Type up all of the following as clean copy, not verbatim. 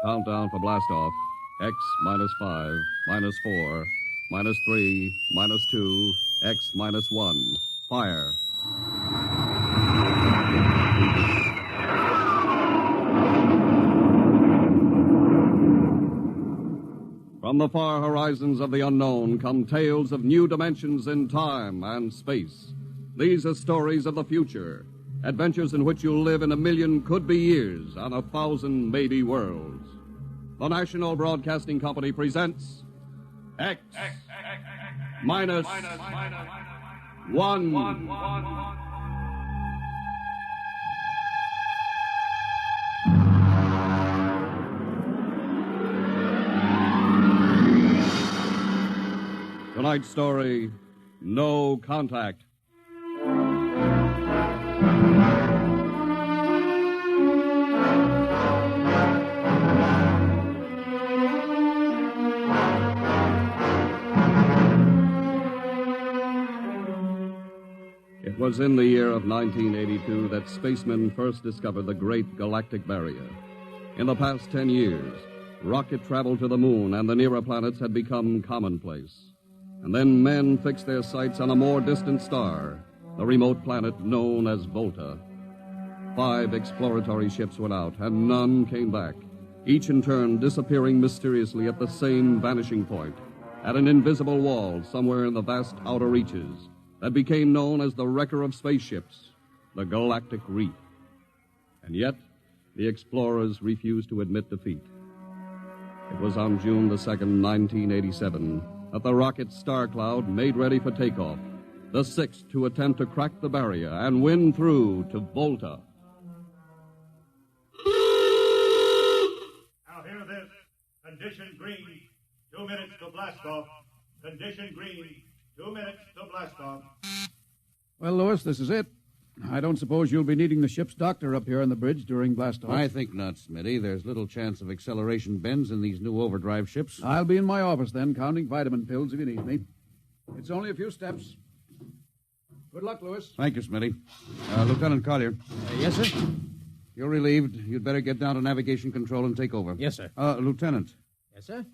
Countdown for blastoff. X -5, -4, -3, -2, X -1. Fire. From the far horizons of the unknown come tales of new dimensions in time and space. These are stories of the future, adventures in which you'll live in a million could-be years on 1,000 maybe worlds. The National Broadcasting Company presents X minus one. Tonight's story, No Contact. It was in the year of 1982 that spacemen first discovered the Great Galactic Barrier. In the past 10 years, rocket travel to the moon and the nearer planets had become commonplace. And then men fixed their sights on a more distant star, the remote planet known as Volta. 5 exploratory ships went out, and none came back, each in turn disappearing mysteriously at the same vanishing point, at an invisible wall somewhere in the vast outer reaches that became known as the wrecker of spaceships, the Galactic Reef. And yet, the explorers refused to admit defeat. It was on June the 2nd, 1987, that the rocket Star Cloud made ready for takeoff, the 6th to attempt to crack the barrier and win through to Volta. Now hear this. Condition green. 2 minutes to blast off. Condition green. 2 minutes to blast off. Well, Lewis, this is it. I don't suppose you'll be needing the ship's doctor up here on the bridge during blastoff. I think not, Smitty. There's little chance of acceleration bends in these new overdrive ships. I'll be in my office then, counting vitamin pills if you need me. It's only a few steps. Good luck, Lewis. Thank you, Smitty. Lieutenant Collier. Yes, sir? You're relieved. You'd better get down to navigation control and take over. Yes, sir. Lieutenant. Yes, sir?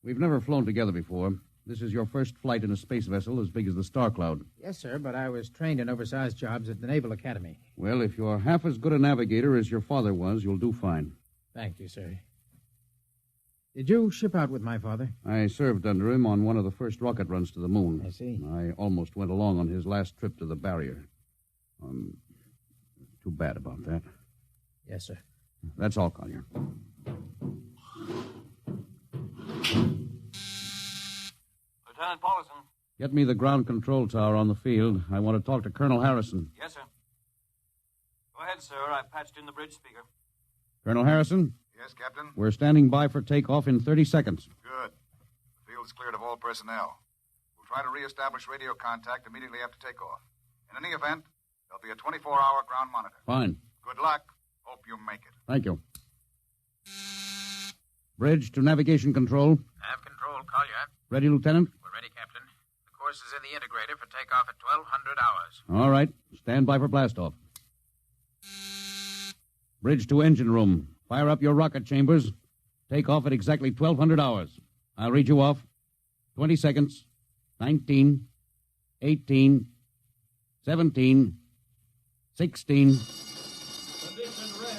We've never flown together before. This is your first flight in a space vessel as big as the Star Cloud. Yes, sir, but I was trained in oversized jobs at the Naval Academy. Well, if you're half as good a navigator as your father was, you'll do fine. Thank you, sir. Did you ship out with my father? I served under him on one of the first rocket runs to the moon. I see. I almost went along on his last trip to the barrier. Too bad about that. Yes, sir. That's all, Collier. Lieutenant Paulson. Get me the ground control tower on the field. I want to talk to Colonel Harrison. Yes, sir. Go ahead, sir. I patched in the bridge speaker. Colonel Harrison? Yes, Captain? We're standing by for takeoff in 30 seconds. Good. The field's cleared of all personnel. We'll try to reestablish radio contact immediately after takeoff. In any event, there'll be a 24-hour ground monitor. Fine. Good luck. Hope you make it. Thank you. Bridge to navigation control. Nav control, Collier. Ready, Lieutenant? We're ready, Captain. The course is in the integrator for takeoff at 1200 hours. All right. Stand by for blastoff. Bridge to engine room. Fire up your rocket chambers. Take off at exactly 1200 hours. I'll read you off. 20 seconds. 19, 18, 17, 16.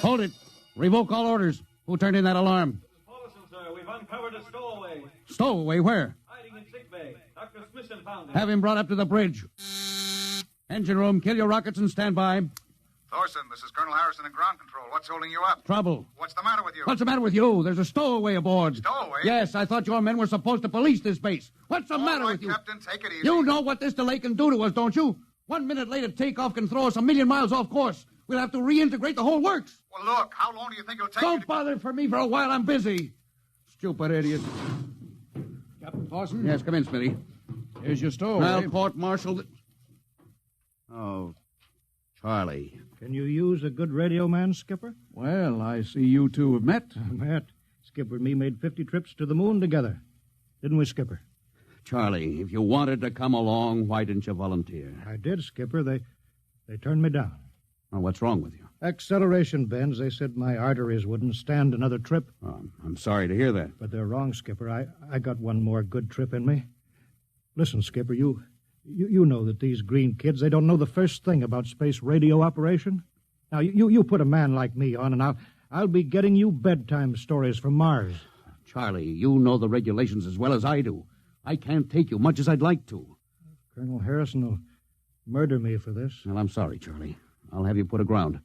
Hold it. Revoke all orders. Who turned in that alarm? Paulson, sir. We've uncovered a stowaway. Stowaway, where? Hiding in sickbay. Dr. Smithson found him. Have him brought up to the bridge. Engine room, kill your rockets and stand by. Thorson, this is Colonel Harrison in ground control. What's holding you up? Trouble. What's the matter with you? What's the matter with you? There's a stowaway aboard. Stowaway? Yes, I thought your men were supposed to police this base. What's the matter with you? Captain, take it easy. You know what this delay can do to us, don't you? 1 minute later takeoff can throw us 1,000,000 miles off course. We'll have to reintegrate the whole works. Well, look, how long do you think it'll take you Don't to... bother for me for a while. I'm busy. Stupid idiot. Captain Paulson? Yes, come in, Smitty. Here's your stowaway. I'll court-martial the... Oh, Charlie. Can you use a good radio man, Skipper? Well, I see you two have met. Matt, Skipper and me made 50 trips to the moon together. Didn't we, Skipper? Charlie, if you wanted to come along, why didn't you volunteer? I did, Skipper. They turned me down. Oh, what's wrong with you? Acceleration bends. They said my arteries wouldn't stand another trip. Oh, I'm sorry to hear that. But they're wrong, Skipper. I got one more good trip in me. Listen, Skipper, you know that these green kids, they don't know the first thing about space radio operation. Now, you put a man like me on, and I'll be getting you bedtime stories from Mars. Charlie, you know the regulations as well as I do. I can't take you much as I'd like to. Colonel Harrison will murder me for this. Well, I'm sorry, Charlie. I'll have you put aground.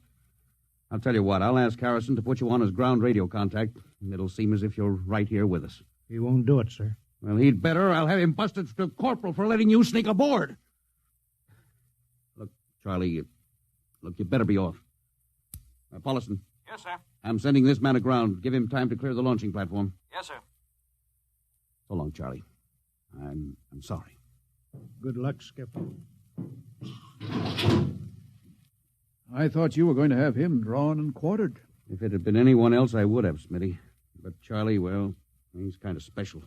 I'll tell you what, I'll ask Harrison to put you on as ground radio contact, and it'll seem as if you're right here with us. He won't do it, sir. Well, he'd better. I'll have him busted to corporal for letting you sneak aboard. Look, Charlie, you better be off. Paulison. Yes, sir. I'm sending this man aground. Give him time to clear the launching platform. Yes, sir. So long, Charlie. I'm sorry. Good luck, Skipper. I thought you were going to have him drawn and quartered. If it had been anyone else, I would have, Smitty. But Charlie, well, he's kind of special.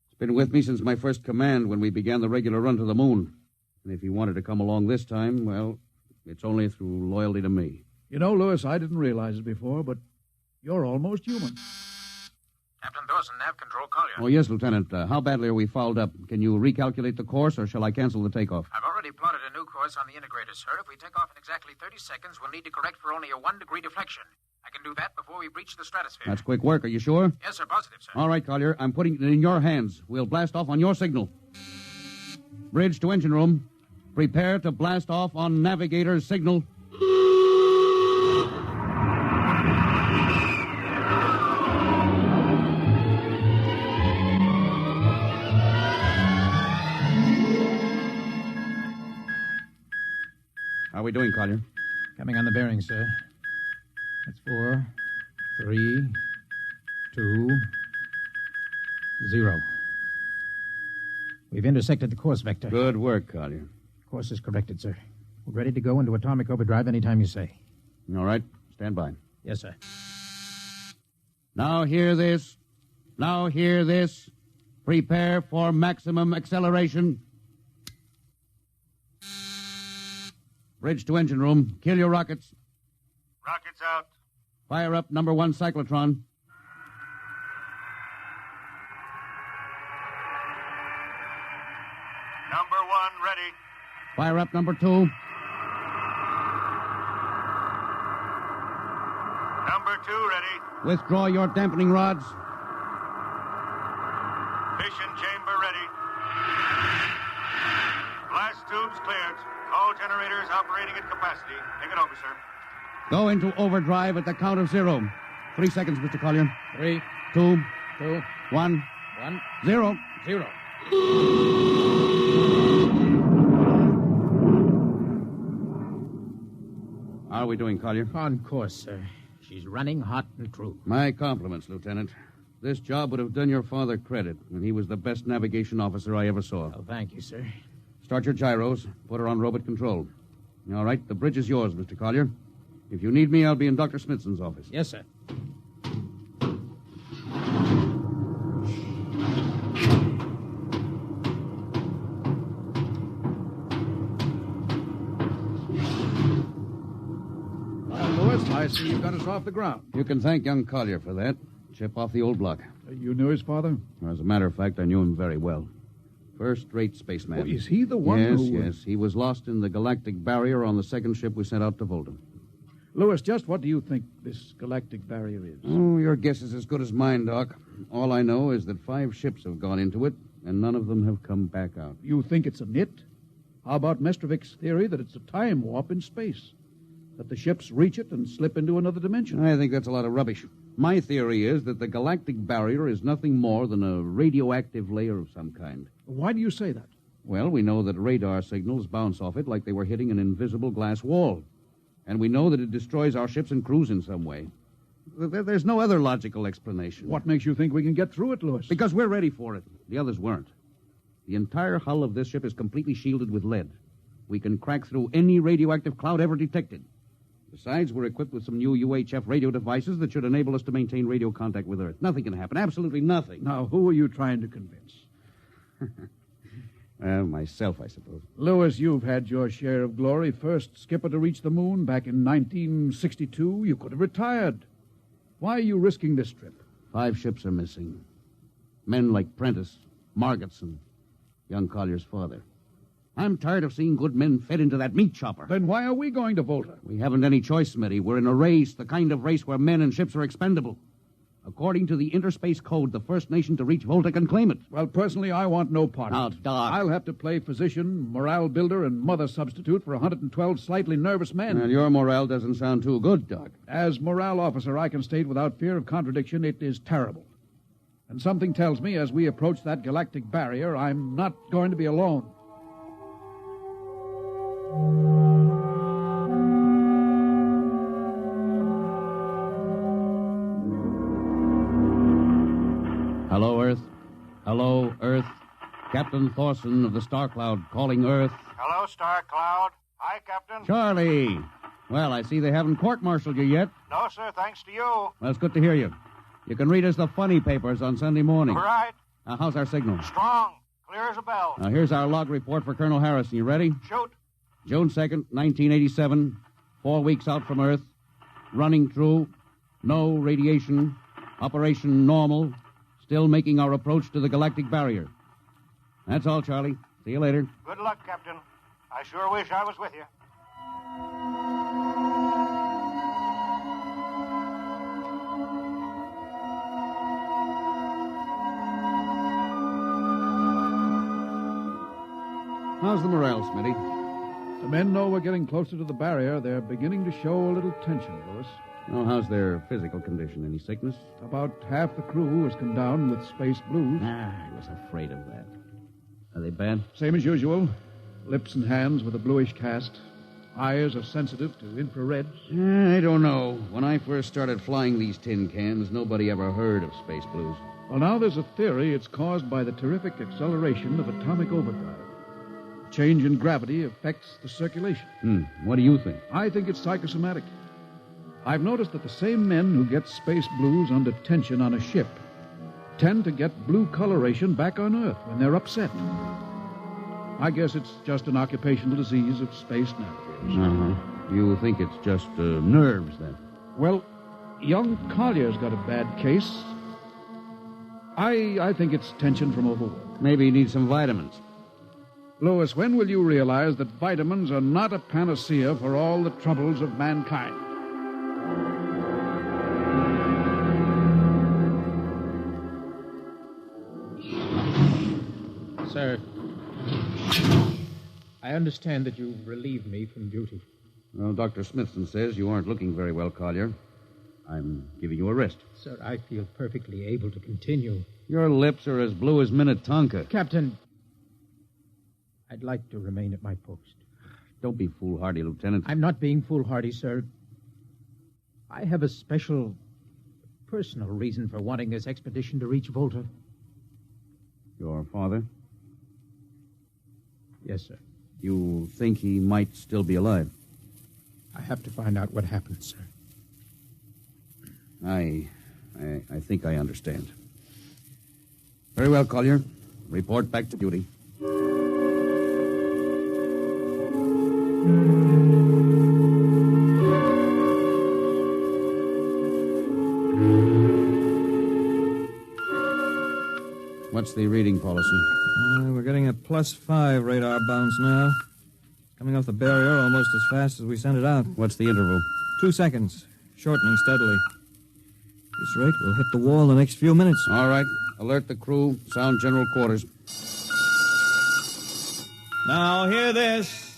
He's been with me since my first command when we began the regular run to the moon. And if he wanted to come along this time, well, it's only through loyalty to me. You know, Lewis, I didn't realize it before, but you're almost human. Captain Dawson, nav control, Collier. Oh, yes, Lieutenant. How badly are we fouled up? Can you recalculate the course, or shall I cancel the takeoff? I've already plotted a new course on the integrator, sir. If we take off in exactly 30 seconds, we'll need to correct for only a 1-degree deflection. I can do that before we breach the stratosphere. That's quick work. Are you sure? Yes, sir. Positive, sir. All right, Collier. I'm putting it in your hands. We'll blast off on your signal. Bridge to engine room. Prepare to blast off on navigator's signal. How are we doing, Collier? Coming on the bearing, sir. That's 4, 3, 2, 0. We've intersected the course vector. Good work, Collier. Course is corrected, sir. We're ready to go into atomic overdrive anytime you say. All right. Stand by. Yes, sir. Now hear this. Now hear this. Prepare for maximum acceleration. Bridge to engine room. Kill your rockets. Rockets out. Fire up number 1 cyclotron. Number 1 ready. Fire up number 2. Number 2 ready. Withdraw your dampening rods. Fission chamber ready. Blast tubes cleared. All generators operating at capacity. Take it over, sir. Go into overdrive at the count of 0. 3 seconds, Mr. Collier. 3, 2, 2, 1, 1, 0. 0. How are we doing, Collier? On course, sir. She's running hot and true. My compliments, Lieutenant. This job would have done your father credit, and he was the best navigation officer I ever saw. Oh, thank you, sir. Start your gyros. Put her on robot control. All right, the bridge is yours, Mr. Collier. If you need me, I'll be in Dr. Smithson's office. Yes, sir. Well, Lewis, I see you got us off the ground. You can thank young Collier for that. Chip off the old block. You knew his father? As a matter of fact, I knew him very well. First-rate spaceman. Oh, is he the one yes, who... Yes, he was lost in the galactic barrier on the second ship we sent out to Volta. Lewis, just what do you think this galactic barrier is? Oh, your guess is as good as mine, Doc. All I know is that 5 ships have gone into it, and none of them have come back out. You think it's a nit? How about Mestrovic's theory that it's a time warp in space? That the ships reach it and slip into another dimension? I think that's a lot of rubbish. My theory is that the galactic barrier is nothing more than a radioactive layer of some kind. Why do you say that? Well, we know that radar signals bounce off it like they were hitting an invisible glass wall. And we know that it destroys our ships and crews in some way. There's no other logical explanation. What makes you think we can get through it, Lewis? Because we're ready for it. The others weren't. The entire hull of this ship is completely shielded with lead. We can crack through any radioactive cloud ever detected. Besides, we're equipped with some new UHF radio devices that should enable us to maintain radio contact with Earth. Nothing can happen. Absolutely nothing. Now, who are you trying to convince? Myself, I suppose. Lewis, you've had your share of glory. First skipper to reach the moon back in 1962. You could have retired. Why are you risking this trip? 5 ships are missing. Men like Prentice, Margetson, young Collier's father. I'm tired of seeing good men fed into that meat chopper. Then why are we going to Volta? We haven't any choice, Smitty. We're in a race, the kind of race where men and ships are expendable. According to the Interspace Code, the first nation to reach Volta can claim it. Well, personally, I want no part Now, of it. Doc. I'll have to play physician, morale builder, and mother substitute for 112 slightly nervous men. Well, your morale doesn't sound too good, Doc. As morale officer, I can state without fear of contradiction, it is terrible. And something tells me as we approach that galactic barrier, I'm not going to be alone. Hello, Earth. Hello, Earth. Captain Thorson of the Star Cloud calling Earth. Hello, Star Cloud. Hi, Captain. Charlie. Well, I see they haven't court-martialed you yet. No, sir, thanks to you. Well, it's good to hear you. You can read us the funny papers on Sunday morning. Right. How's our signal? Strong. Clear as a bell. Now, here's our log report for Colonel Harrison. You ready? Shoot. June 2nd, 1987. 4 weeks out from Earth. Running true. No radiation. Operation normal. Still making our approach to the galactic barrier. That's all, Charlie. See you later. Good luck, Captain. I sure wish I was with you. How's the morale, Smitty? The men know we're getting closer to the barrier. They're beginning to show a little tension, Lewis. Oh, how's their physical condition? Any sickness? About half the crew has come down with space blues. I was afraid of that. Are they bad? Same as usual. Lips and hands with a bluish cast. Eyes are sensitive to infrared. I don't know. When I first started flying these tin cans, nobody ever heard of space blues. Well, now there's a theory it's caused by the terrific acceleration of atomic overdrive. Change in gravity affects the circulation. What do you think? I think it's psychosomatic. I've noticed that the same men who get space blues under tension on a ship tend to get blue coloration back on Earth when they're upset. I guess it's just an occupational disease of space navigators. You think it's just nerves, then? Well, young Collier's got a bad case. I think it's tension from overwork. Maybe he needs some vitamins. Lewis, when will you realize that vitamins are not a panacea for all the troubles of mankind? Sir, I understand that you relieved me from duty. Well, Dr. Smithson says you aren't looking very well, Collier. I'm giving you a rest. Sir, I feel perfectly able to continue. Your lips are as blue as Minnetonka. Captain, I'd like to remain at my post. Don't be foolhardy, Lieutenant. I'm not being foolhardy, sir. I have a special, personal reason for wanting this expedition to reach Volta. Your father? Yes, sir. You think he might still be alive? I have to find out what happened, sir. I think I understand. Very well, Collier. Report back to duty. What's the reading, Paulison? We're getting a +5 radar bounce now. Coming off the barrier almost as fast as we sent it out. What's the interval? 2 seconds. Shortening steadily. At this rate, we'll hit the wall in the next few minutes. All right. Alert the crew. Sound general quarters. Now, hear this.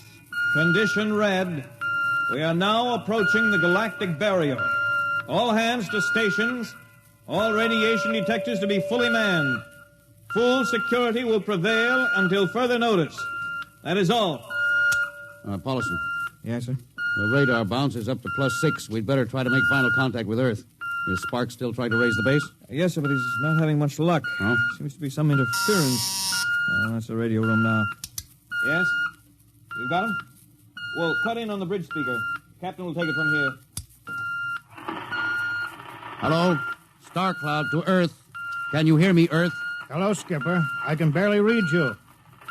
Condition red. We are now approaching the galactic barrier. All hands to stations. All radiation detectors to be fully manned. Full security will prevail until further notice. That is all. Paulison. Yes, sir? The radar bounce is up to +6. We'd better try to make final contact with Earth. Is Sparks still trying to raise the base? Yes, sir, but he's not having much luck. Oh? Seems to be some interference. Oh, that's the radio room now. Yes? You got him? Well, cut in on the bridge speaker. Captain will take it from here. Hello? Star Cloud to Earth. Can you hear me, Earth? Hello, Skipper. I can barely read you.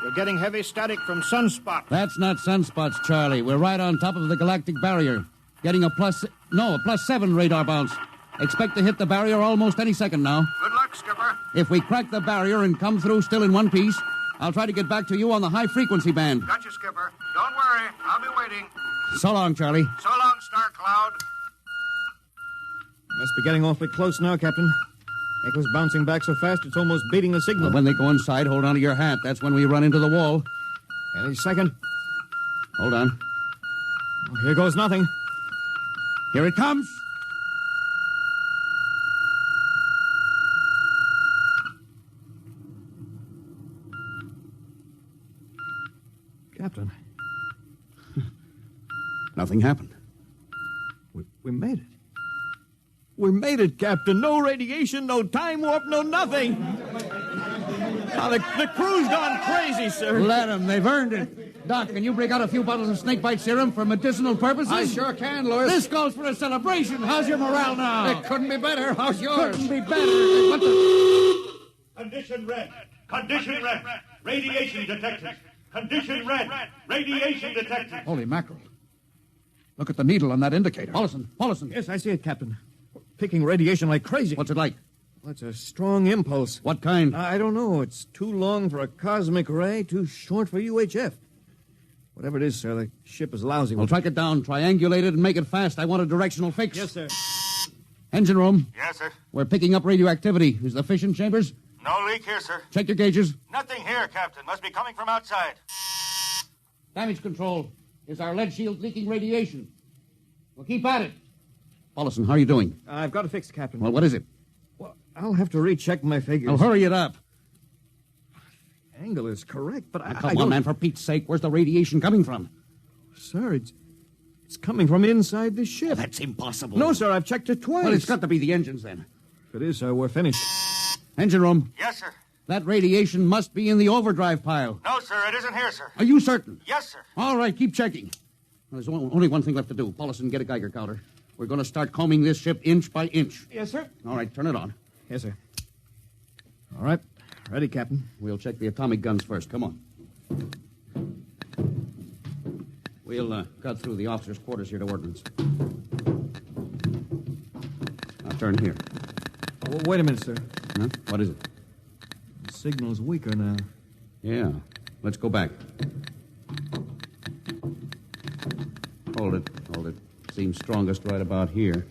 We're getting heavy static from Sunspot. That's not sunspots, Charlie. We're right on top of the galactic barrier. Getting a +7 radar bounce. Expect to hit the barrier almost any second now. Good luck, Skipper. If we crack the barrier and come through still in one piece, I'll try to get back to you on the high-frequency band. Got you, Skipper. Don't worry. I'll be waiting. So long, Charlie. So long, Star Cloud. Must be getting awfully close now, Captain. Echo's bouncing back so fast it's almost beating the signal. Well, when they go inside, hold on to your hat. That's when we run into the wall. Any second. Hold on. Oh, here goes nothing. Here it comes. Captain, Nothing happened. we made it. We made it, Captain. No radiation, no time warp, no nothing. Now, the crew's gone crazy, sir. Let them. They've earned it. Doc, can you break out a few bottles of snakebite serum for medicinal purposes? I sure can, Lewis. This calls for a celebration. How's your morale now? It couldn't be better. How's yours? Couldn't be better. What the... Condition red. Condition red. Radiation detected. Condition red. Radiation detected. Holy mackerel. Look at the needle on that indicator. Paulson. Yes, I see it, Captain. Picking radiation like crazy. What's it like? Well, it's a strong impulse. What kind? I don't know. It's too long for a cosmic ray, too short for UHF. Whatever it is, sir, the ship is lousy. Well, track it down, triangulate it, and make it fast. I want a directional fix. Yes, sir. Engine room. Yes, sir. We're picking up radioactivity. Is the fission chambers? No leak here, sir. Check your gauges. Nothing here, Captain. Must be coming from outside. Damage control. Is our lead shield leaking radiation? Well, keep at it. Paulson, how are you doing? I've got it fixed, Captain. Well, what is it? Well, I'll have to recheck my figures. Well, hurry it up. The angle is correct, but Come on, man, for Pete's sake. Where's the radiation coming from? Sir, it's coming from inside the ship. That's impossible. No, sir, I've checked it twice. Well, it's got to be the engines, then. If it is, sir, we're finished. Engine room. Yes, sir. That radiation must be in the overdrive pile. No, sir, it isn't here, sir. Are you certain? Yes, sir. All right, keep checking. Well, there's only one thing left to do. Paulson, get a Geiger counter. We're going to start combing this ship inch by inch. Yes, sir. All right, turn it on. Yes, sir. All right. Ready, Captain. We'll check the atomic guns first. Come on. We'll cut through the officers' quarters here to ordnance. Now turn here. Oh, wait a minute, sir. Huh? What is it? The signal's weaker now. Yeah. Let's go back. Hold it. Seems strongest right about here.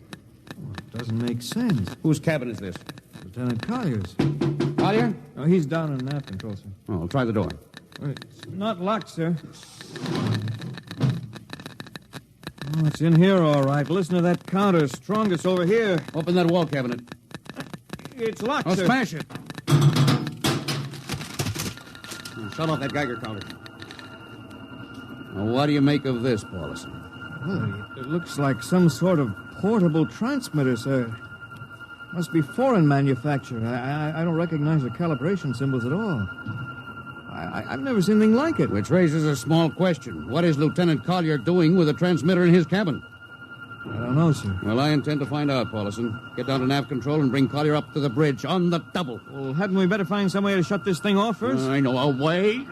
Oh, it doesn't make sense. Whose cabin is this? Lieutenant Collier's. Collier? Oh, he's down in nav control, sir. Oh, I'll try the door. It's not locked, sir. Oh, it's in here, all right. Listen to that counter. Strongest over here. Open that wall cabinet. It's locked, I'll sir. smash it. Shut off that Geiger counter. Now, what do you make of this, Paulson? Well, it looks like some sort of portable transmitter, sir. Must be foreign manufacture. I don't recognize the calibration symbols at all. I've never seen anything like it. Which raises a small question. What is Lieutenant Collier doing with a transmitter in his cabin? I don't know, sir. Well, I intend to find out, Paulson. Get down to nav control and bring Collier up to the bridge on the double. Well, hadn't we better find some way to shut this thing off first? I know a way.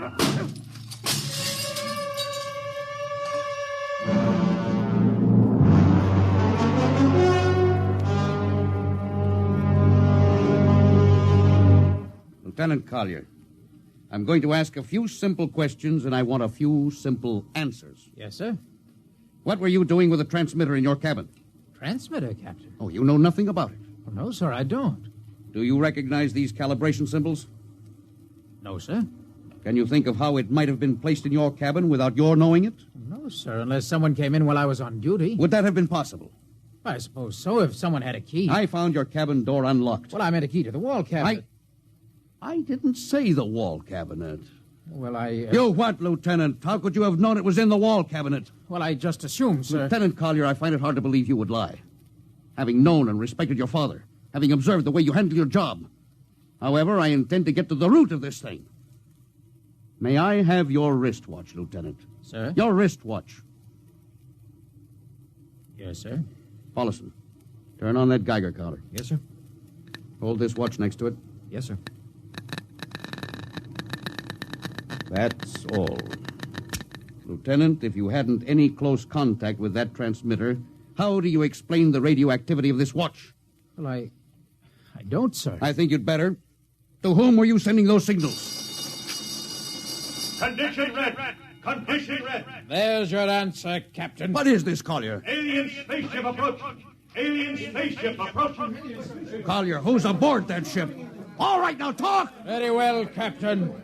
Lieutenant Collier, I'm going to ask a few simple questions, and I want a few simple answers. Yes, sir. What were you doing with the transmitter in your cabin? Transmitter, Captain. Oh, you know nothing about it. Oh, no, sir, I don't. Do you recognize these calibration symbols? No, sir. Can you think of how it might have been placed in your cabin without your knowing it? No, sir, unless someone came in while I was on duty. Would that have been possible? I suppose so, if someone had a key. I found your cabin door unlocked. Well, I meant a key to the wall cabinet. I didn't say the wall cabinet. Well, I... You what, Lieutenant? How could you have known it was in the wall cabinet? Well, I just assumed, sir. Lieutenant Collier, I find it hard to believe you would lie. Having known and respected your father, having observed the way you handle your job. However, I intend to get to the root of this thing. May I have your wristwatch, Lieutenant? Sir? Your wristwatch. Yes, sir. Paulson, turn on that Geiger counter. Yes, sir. Hold this watch next to it. Yes, sir. That's all. Lieutenant, if you hadn't any close contact with that transmitter, how do you explain the radioactivity of this watch? Well, I don't, sir. I think you'd better. To whom were you sending those signals? Condition red. Condition red. There's your answer, Captain. What is this, Collier? Alien spaceship approaching. Alien spaceship approaching. Collier, who's aboard that ship? All right, now talk! Very well, Captain.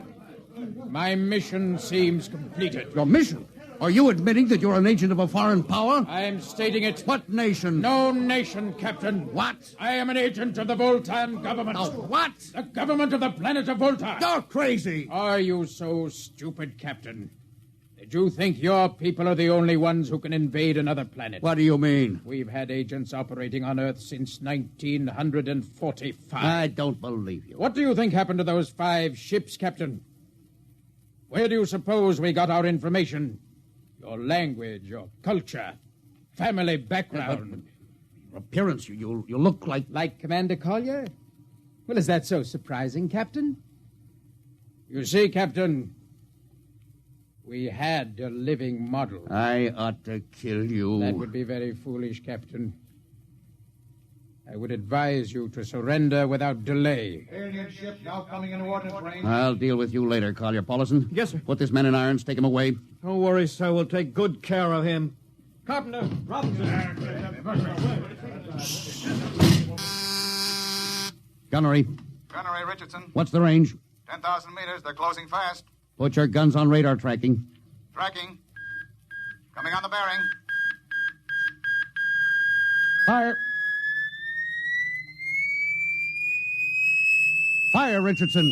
My mission seems completed. Your mission? Are you admitting that you're an agent of a foreign power? I'm stating it. What nation? No nation, Captain. What? I am an agent of the Voltan government. What? The government of the planet of Voltan. You're crazy. Are you so stupid, Captain? Did you think your people are the only ones who can invade another planet? What do you mean? We've had agents operating on Earth since 1945. I don't believe you. What do you think happened to those 5 ships, Captain? Where do you suppose we got our information? Your language, your culture, family background. Your appearance, you look like... Like Commander Collier? Well, is that so surprising, Captain? You see, Captain, we had a living model. I ought to kill you. That would be very foolish, Captain. I would advise you to surrender without delay. Alien ship now coming into ordnance range. I'll deal with you later, Collier. Paulison? Yes, sir. Put this man in irons, take him away. Don't worry, sir. We'll take good care of him. Carpenter, Robinson. Gunnery, Gunnery Richardson. what's the range? 10,000 meters. They're closing fast. Put your guns on radar tracking. Tracking. Coming on the bearing. Fire. Fire, Richardson.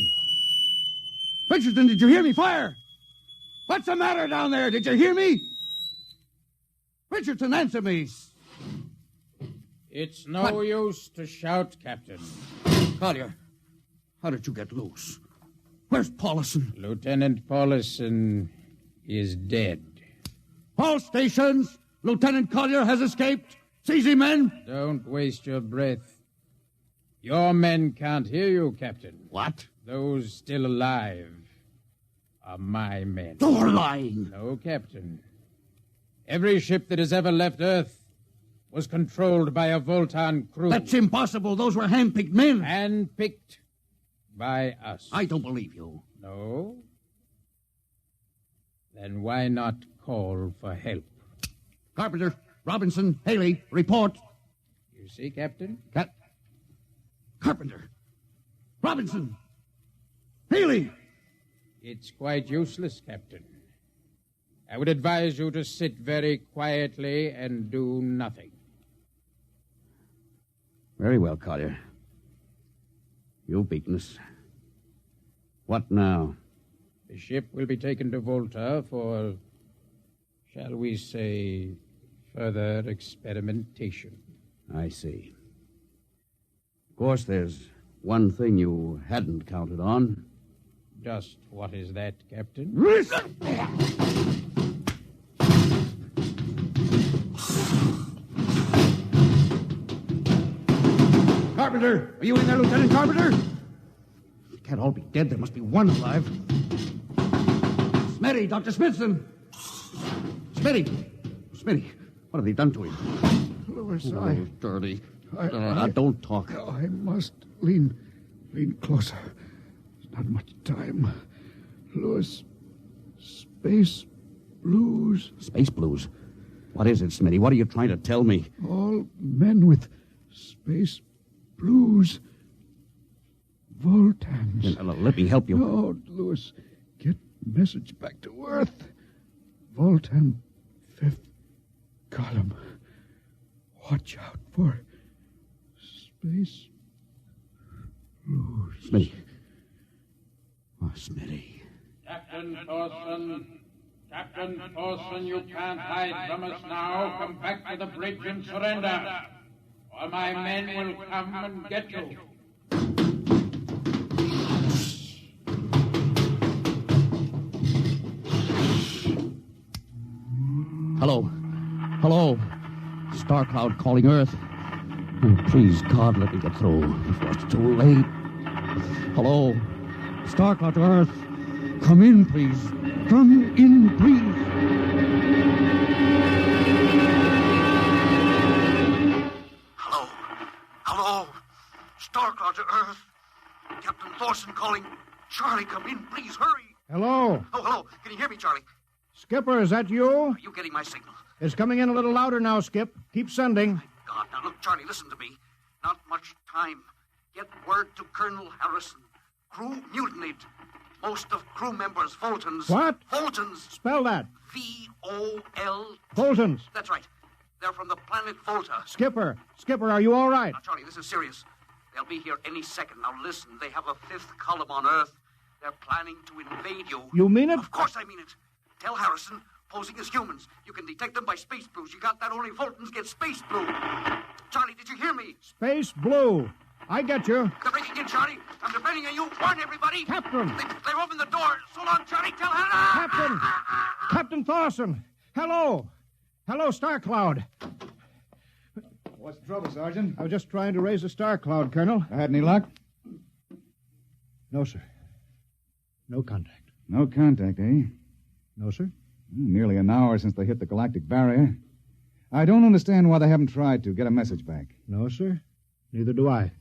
Richardson, did you hear me? Fire! What's the matter down there? Did you hear me? Richardson, answer me. It's no use to shout, Captain. Collier, how did you get loose? Where's Paulison? Lieutenant Paulison is dead. All stations! Lieutenant Collier has escaped. Seize him, men! Don't waste your breath. Your men can't hear you, Captain. What? Those still alive are my men. You're lying. No, Captain. Every ship that has ever left Earth was controlled by a Voltan crew. That's impossible. Those were hand-picked men. Handpicked by us. I don't believe you. No? Then why not call for help? Carpenter, Robinson, Haley, report. You see, Captain? Carpenter, Robinson, Haley. It's quite useless, Captain. I would advise you to sit very quietly and do nothing. Very well, Collier. You've beaten us. What now? The ship will be taken to Volta for, shall we say, further experimentation. I see. Of course, there's one thing you hadn't counted on. Just what is that, Captain? Carpenter! Are you in there, Lieutenant Carpenter? They can't all be dead. There must be one alive. Smitty, Dr. Smithson! Smitty! Smitty, what have they done to him? Louis, Dirty. Don't talk. I must lean closer. There's not much time. Louis, space blues. Space blues? What is it, Smitty? What are you trying to tell me? All men with space blues. Voltans. Let me help you. No, Louis. Get message back to Earth. Voltan, 5th column. Watch out for space blues. Smitty. Oh, Smitty. Captain Thorson, you can't hide from us now. Come back to the bridge and surrender, or my men will come and get you. Hello. Star Cloud calling Earth. Oh, please, God, let me get through before it's too late. Hello. Star Cloud to Earth. Come in, please. Come in, please. Hello. Hello. Starclaw to Earth. Captain Thorson calling. Charlie, come in, please, hurry. Hello. Oh, hello. Can you hear me, Charlie? Skipper, is that you? Are you getting my signal? It's coming in a little louder now, Skip. Keep sending. God, now look, Charlie, listen to me. Not much time. Get word to Colonel Harrison. Crew mutinied. Most of crew members, Fultons. What? Fultons. Spell that. V-O-L... Fultons. That's right. They're from the planet Volta. Skipper, are you all right? Now, Charlie, this is serious. They'll be here any second. Now, listen, they have a fifth column on Earth. They're planning to invade you. You mean it? Of course I mean it. Tell Harrison, posing as humans. You can detect them by space blues. You got that? Only Fultons get space blue. Charlie, did you hear me? Space blue. I get you. They're breaking in, Charlie. I'm depending on you. Warn everybody. Captain. They're opening the door. So long, Charlie. Tell Hannah. Captain Thorson. Hello. Hello, Star Cloud. What's the trouble, Sergeant? I was just trying to raise a Star Cloud, Colonel. Had any luck? No, sir. No contact. No contact, eh? No, sir. Nearly an hour since they hit the galactic barrier. I don't understand why they haven't tried to get a message back. No, sir. Neither do I.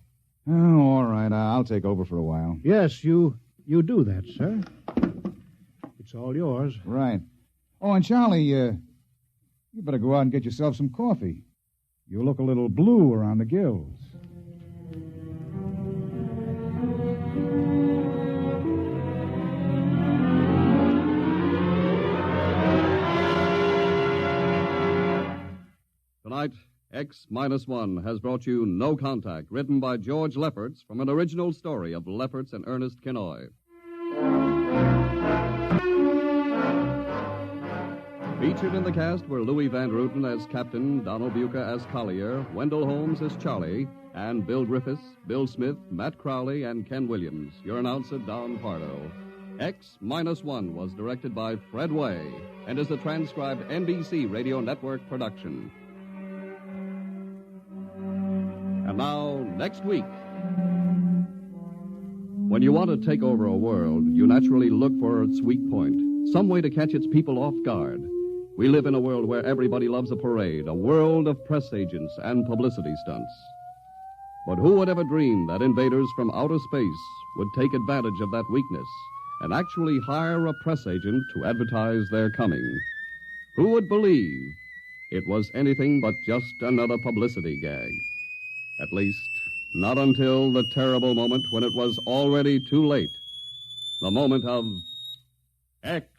Oh, all right. I'll take over for a while. Yes, you do that, sir. It's all yours. Right. Oh, and Charlie, you better go out and get yourself some coffee. You look a little blue around the gills. Tonight, X-1 has brought you No Contact, written by George Lefferts from an original story of Lefferts and Ernest Kinoy. Featured in the cast were Louis Van Ruten as Captain, Donald Buca as Collier, Wendell Holmes as Charlie, and Bill Griffiths, Bill Smith, Matt Crowley, and Ken Williams. Your announcer, Don Pardo. X-1 was directed by Fred Way and is a transcribed NBC Radio Network production. And now, next week. When you want to take over a world, you naturally look for its weak point, some way to catch its people off guard. We live in a world where everybody loves a parade, a world of press agents and publicity stunts. But who would ever dream that invaders from outer space would take advantage of that weakness and actually hire a press agent to advertise their coming? Who would believe it was anything but just another publicity gag? At least, not until the terrible moment when it was already too late. The moment of X-1.